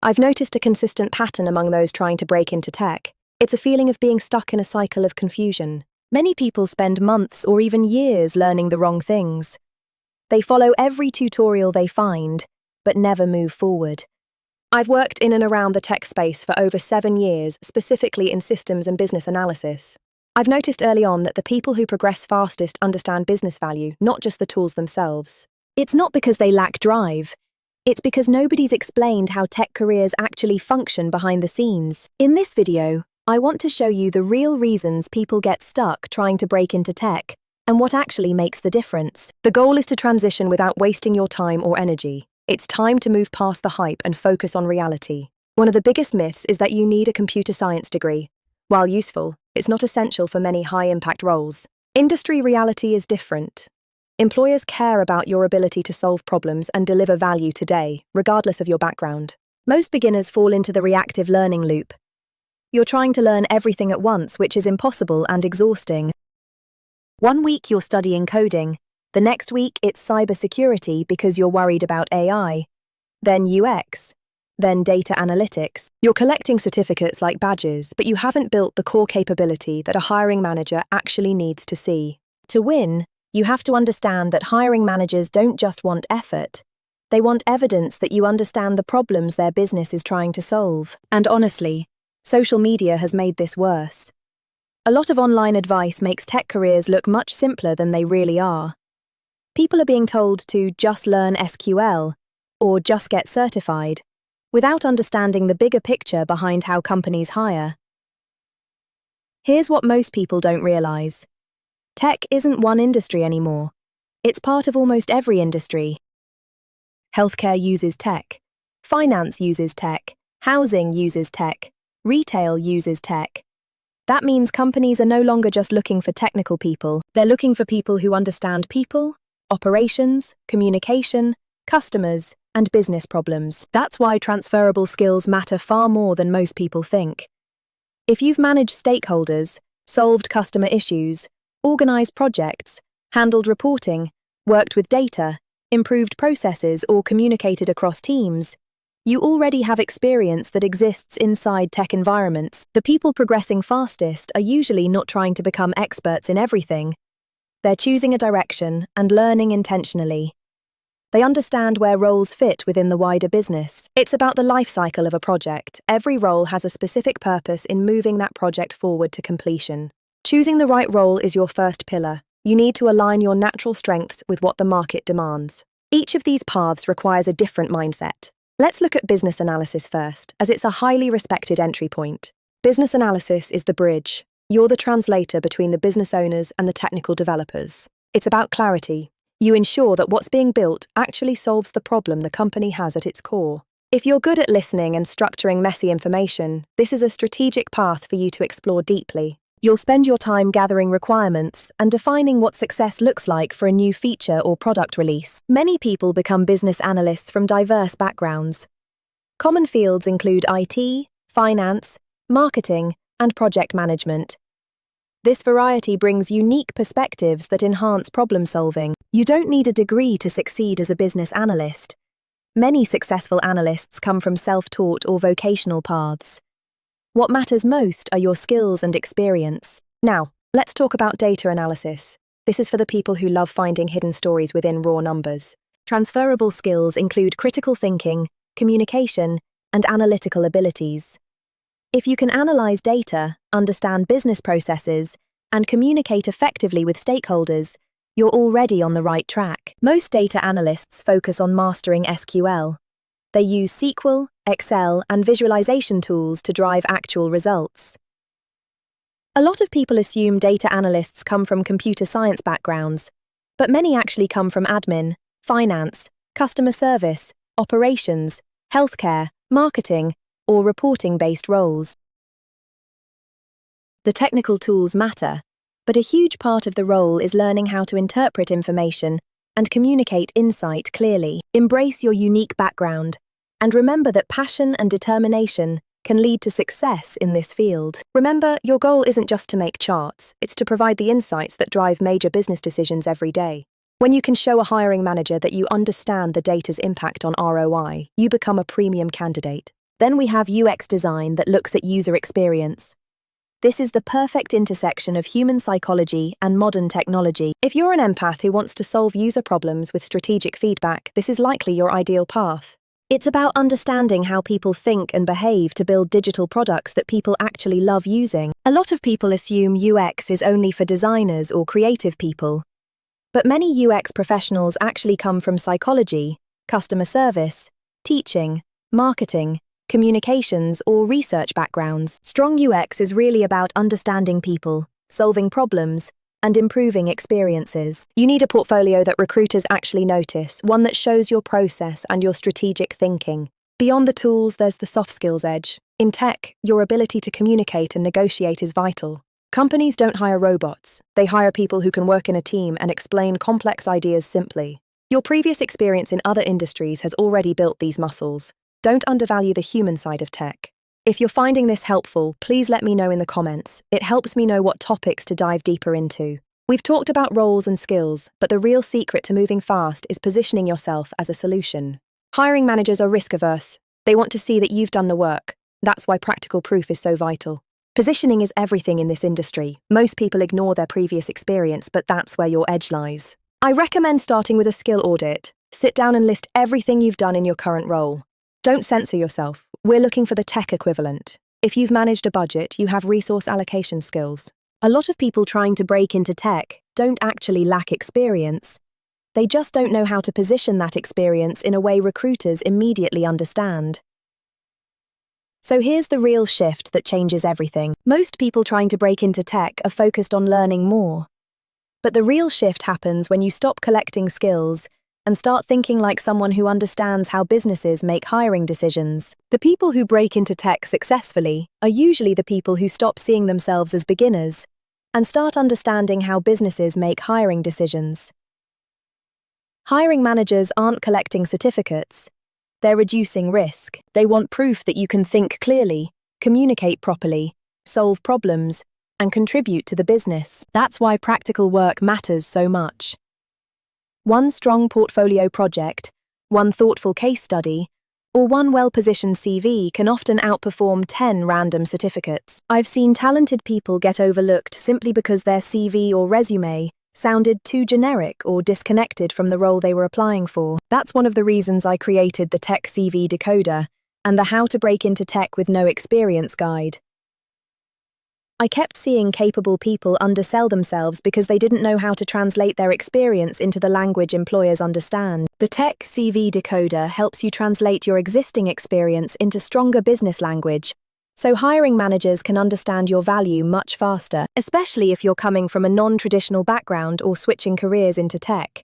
I've noticed a consistent pattern among those trying to break into tech. It's a feeling of being stuck in a cycle of confusion. Many people spend months or even years learning the wrong things. They follow every tutorial they find, but never move forward. I've worked in and around the tech space for over 7 years, specifically in systems and business analysis. I've noticed early on that the people who progress fastest understand business value, not just the tools themselves. It's not because they lack drive. It's because nobody's explained how tech careers actually function behind the scenes. In this video, I want to show you the real reasons people get stuck trying to break into tech and what actually makes the difference. The goal is to transition without wasting your time or energy. It's time to move past the hype and focus on reality. One of the biggest myths is that you need a computer science degree. While useful, it's not essential for many high-impact roles. Industry reality is different. Employers care about your ability to solve problems and deliver value today, regardless of your background. Most beginners fall into the reactive learning loop. You're trying to learn everything at once, which is impossible and exhausting. One week you're studying coding. The next week it's cybersecurity because you're worried about AI. Then UX. Then data analytics. You're collecting certificates like badges, but you haven't built the core capability that a hiring manager actually needs to see. To win, you have to understand that hiring managers don't just want effort. They want evidence that you understand the problems their business is trying to solve. And honestly, social media has made this worse. A lot of online advice makes tech careers look much simpler than they really are. People are being told to just learn SQL or just get certified, without understanding the bigger picture behind how companies hire. Here's what most people don't realize. Tech isn't one industry anymore. It's part of almost every industry. Healthcare uses tech. Finance uses tech. Housing uses tech. Retail uses tech. That means companies are no longer just looking for technical people. They're looking for people who understand people, operations, communication, customers, and business problems. That's why transferable skills matter far more than most people think. If you've managed stakeholders, solved customer issues, organized projects, handled reporting, worked with data, improved processes, or communicated across teams, you already have experience that exists inside tech environments. The people progressing fastest are usually not trying to become experts in everything. They're choosing a direction and learning intentionally. They understand where roles fit within the wider business. It's about the life cycle of a project. Every role has a specific purpose in moving that project forward to completion. Choosing the right role is your first pillar. You need to align your natural strengths with what the market demands. Each of these paths requires a different mindset. Let's look at business analysis first, as it's a highly respected entry point. Business analysis is the bridge. You're the translator between the business owners and the technical developers. It's about clarity. You ensure that what's being built actually solves the problem the company has at its core. If you're good at listening and structuring messy information, this is a strategic path for you to explore deeply. You'll spend your time gathering requirements and defining what success looks like for a new feature or product release. Many people become business analysts from diverse backgrounds. Common fields include IT, finance, marketing, and project management. This variety brings unique perspectives that enhance problem solving. You don't need a degree to succeed as a business analyst. Many successful analysts come from self-taught or vocational paths. What matters most are your skills and experience. Now, let's talk about data analysis. This is for the people who love finding hidden stories within raw numbers. Transferable skills include critical thinking, communication, and analytical abilities. If you can analyze data, understand business processes, and communicate effectively with stakeholders, you're already on the right track. Most data analysts focus on mastering SQL. They use SQL, Excel, and visualization tools to drive actual results. A lot of people assume data analysts come from computer science backgrounds, but many actually come from admin, finance, customer service, operations, healthcare, marketing, or reporting-based roles. The technical tools matter, but a huge part of the role is learning how to interpret information and communicate insight clearly. Embrace your unique background, and remember that passion and determination can lead to success in this field. Remember, your goal isn't just to make charts, it's to provide the insights that drive major business decisions every day. When you can show a hiring manager that you understand the data's impact on ROI, you become a premium candidate. Then we have UX design that looks at user experience. This is the perfect intersection of human psychology and modern technology. If you're an empath who wants to solve user problems with strategic feedback, this is likely your ideal path. It's about understanding how people think and behave to build digital products that people actually love using. A lot of people assume UX is only for designers or creative people. But many UX professionals actually come from psychology, customer service, teaching, marketing, communications, or research backgrounds. Strong UX is really about understanding people, solving problems, and improving experiences. You need a portfolio that recruiters actually notice, one that shows your process and your strategic thinking. Beyond the tools, there's the soft skills edge. In tech, your ability to communicate and negotiate is vital. Companies don't hire robots. They hire people who can work in a team and explain complex ideas simply. Your previous experience in other industries has already built these muscles. Don't undervalue the human side of tech. If you're finding this helpful, please let me know in the comments. It helps me know what topics to dive deeper into. We've talked about roles and skills, but the real secret to moving fast is positioning yourself as a solution. Hiring managers are risk-averse. They want to see that you've done the work. That's why practical proof is so vital. Positioning is everything in this industry. Most people ignore their previous experience, but that's where your edge lies. I recommend starting with a skill audit. Sit down and list everything you've done in your current role. Don't censor yourself. We're looking for the tech equivalent. If you've managed a budget, you have resource allocation skills. A lot of people trying to break into tech don't actually lack experience. They just don't know how to position that experience in a way recruiters immediately understand. So here's the real shift that changes everything. Most people trying to break into tech are focused on learning more. But the real shift happens when you stop collecting skills and start thinking like someone who understands how businesses make hiring decisions. The people who break into tech successfully are usually the people who stop seeing themselves as beginners and start understanding how businesses make hiring decisions. Hiring managers aren't collecting certificates. They're reducing risk. They want proof that you can think clearly, communicate properly, solve problems, and contribute to the business. That's why practical work matters so much. One strong portfolio project, one thoughtful case study, or one well-positioned CV can often outperform 10 random certificates. I've seen talented people get overlooked simply because their CV or resume sounded too generic or disconnected from the role they were applying for. That's one of the reasons I created the Tech CV Decoder and the How to Break into Tech with No Experience guide. I kept seeing capable people undersell themselves because they didn't know how to translate their experience into the language employers understand. The Tech CV Decoder helps you translate your existing experience into stronger business language, so hiring managers can understand your value much faster, especially if you're coming from a non-traditional background or switching careers into tech.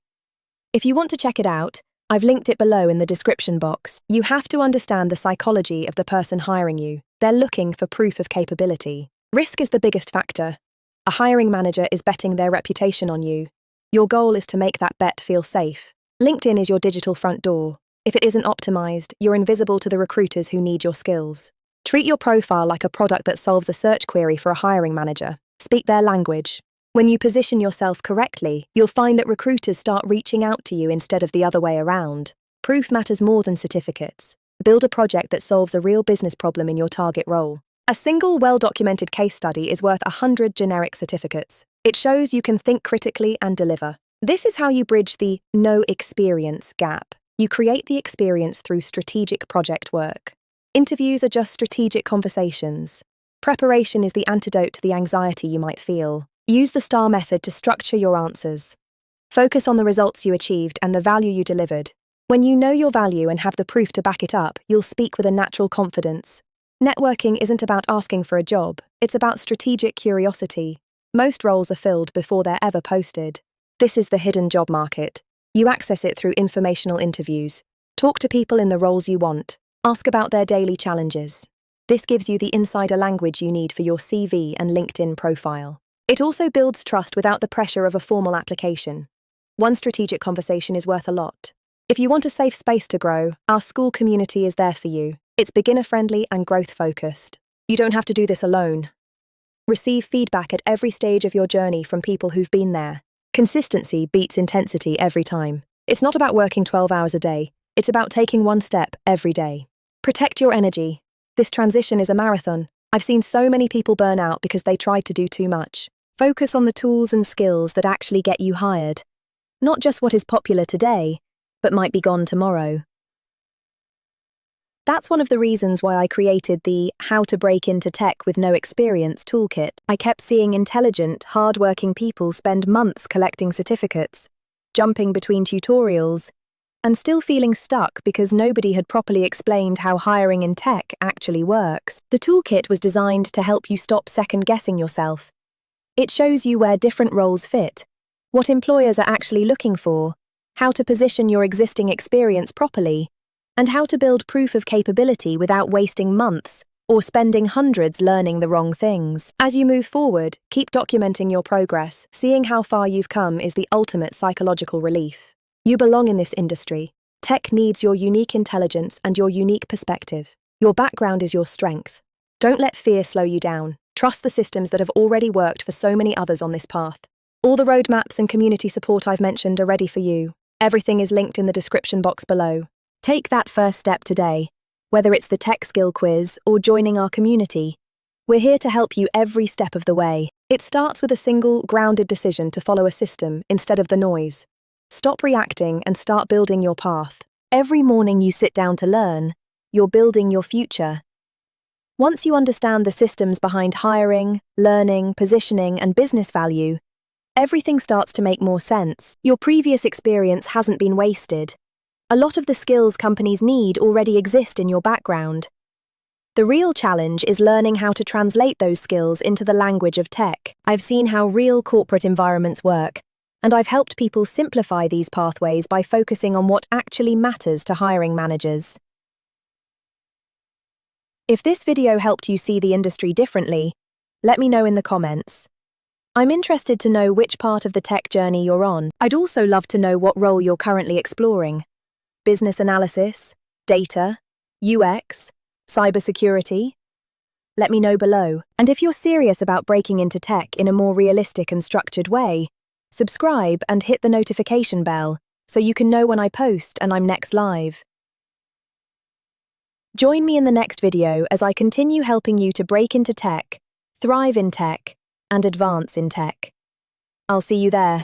If you want to check it out, I've linked it below in the description box. You have to understand the psychology of the person hiring you. They're looking for proof of capability. Risk is the biggest factor. A hiring manager is betting their reputation on you. Your goal is to make that bet feel safe. LinkedIn is your digital front door. If it isn't optimized, you're invisible to the recruiters who need your skills. Treat your profile like a product that solves a search query for a hiring manager. Speak their language. When you position yourself correctly, you'll find that recruiters start reaching out to you instead of the other way around. Proof matters more than certificates. Build a project that solves a real business problem in your target role. A single well-documented case study is worth 100 generic certificates. It shows you can think critically and deliver. This is how you bridge the no experience gap. You create the experience through strategic project work. Interviews are just strategic conversations. Preparation is the antidote to the anxiety you might feel. Use the STAR method to structure your answers. Focus on the results you achieved and the value you delivered. When you know your value and have the proof to back it up, you'll speak with a natural confidence. Networking isn't about asking for a job, it's about strategic curiosity. Most roles are filled before they're ever posted. This is the hidden job market. You access it through informational interviews. Talk to people in the roles you want. Ask about their daily challenges. This gives you the insider language you need for your CV and LinkedIn profile. It also builds trust without the pressure of a formal application. One strategic conversation is worth a lot. If you want a safe space to grow, our school community is there for you. It's beginner-friendly and growth-focused. You don't have to do this alone. Receive feedback at every stage of your journey from people who've been there. Consistency beats intensity every time. It's not about working 12 hours a day. It's about taking one step every day. Protect your energy. This transition is a marathon. I've seen so many people burn out because they tried to do too much. Focus on the tools and skills that actually get you hired. Not just what is popular today, but might be gone tomorrow. That's one of the reasons why I created the How to Break into Tech with No Experience toolkit. I kept seeing intelligent, hard-working people spend months collecting certificates, jumping between tutorials, and still feeling stuck because nobody had properly explained how hiring in tech actually works. The toolkit was designed to help you stop second-guessing yourself. It shows you where different roles fit, what employers are actually looking for, how to position your existing experience properly, and how to build proof of capability without wasting months or spending hundreds learning the wrong things. As you move forward, keep documenting your progress. Seeing how far you've come is the ultimate psychological relief. You belong in this industry. Tech needs your unique intelligence and your unique perspective. Your background is your strength. Don't let fear slow you down. Trust the systems that have already worked for so many others on this path. All the roadmaps and community support I've mentioned are ready for you. Everything is linked in the description box below. Take that first step today, whether it's the tech skill quiz or joining our community. We're here to help you every step of the way. It starts with a single, grounded decision to follow a system instead of the noise. Stop reacting and start building your path. Every morning you sit down to learn, you're building your future. Once you understand the systems behind hiring, learning, positioning, and business value, everything starts to make more sense. Your previous experience hasn't been wasted. A lot of the skills companies need already exist in your background. The real challenge is learning how to translate those skills into the language of tech. I've seen how real corporate environments work, and I've helped people simplify these pathways by focusing on what actually matters to hiring managers. If this video helped you see the industry differently, let me know in the comments. I'm interested to know which part of the tech journey you're on. I'd also love to know what role you're currently exploring. Business analysis, data, UX, cybersecurity? Let me know below. And if you're serious about breaking into tech in a more realistic and structured way, subscribe and hit the notification bell so you can know when I post and I'm next live. Join me in the next video as I continue helping you to break into tech, thrive in tech, and advance in tech. I'll see you there.